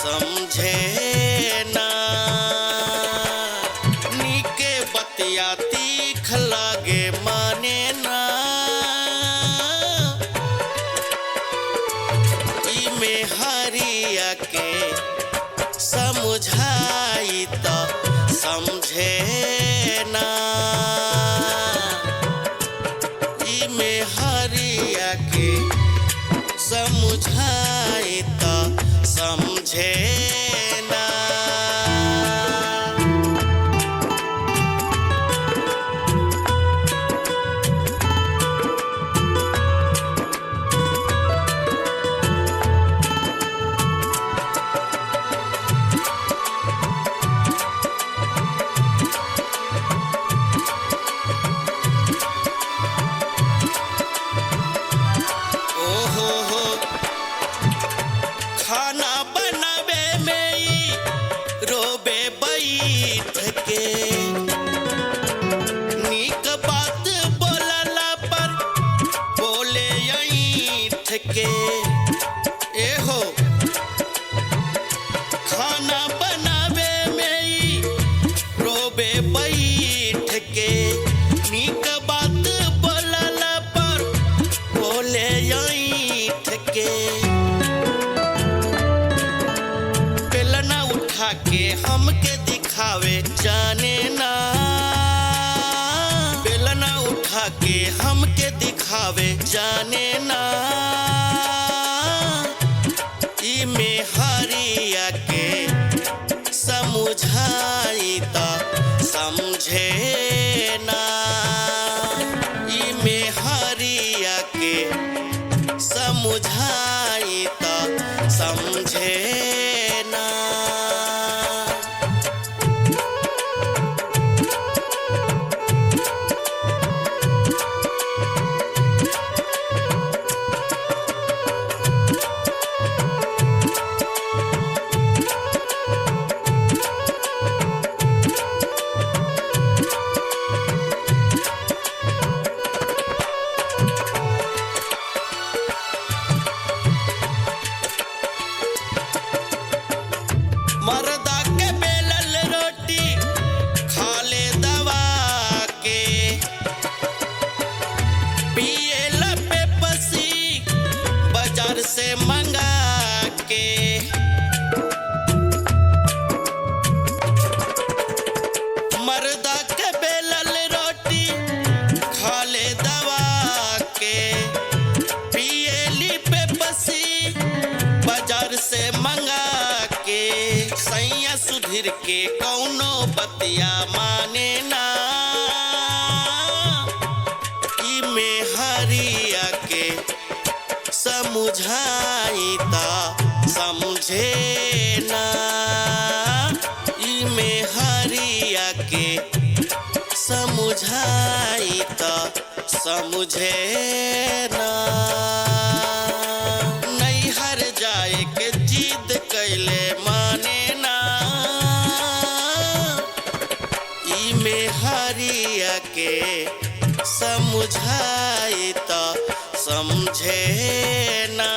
समझे ना। नीके बतिया तीख लागे माने ना। इमे हरिया के समझाई तो समझे ना। इमे हरिया के समझाई तो समझे ना। खाना बनावे में ही रोबे बैठ के। नीक बात बोलला पर बोले ऐठ के। एहो खाना बनावे में ही रोबे बैठ के। नीक बात बोलला पर बोले ऐठ के। के हमके दिखावे जाने ना। बेलना उठा के हमके दिखावे जाने ना। इमे हरिया के समझाई तो समझे ना। इमे हरिया के समझाई तो समझे ना। मर्दा के बेलल रोटी खा ले दवा के। पिए लपे पसी बाजार से मंगा के। मर्दा के बेलल रोटी खा ले दवा के। पिए लिपे पसी बाजार से मंगा के। सैया सुधीर के कौनो बतिया माने ना। इमे हरिया के समझाई तो समझे ना। इमे हरिया के समझाई तो समझे ना। नैहर जाए के जिद कैले माने ना। इमे हरिया के समझाई तो समझे ना।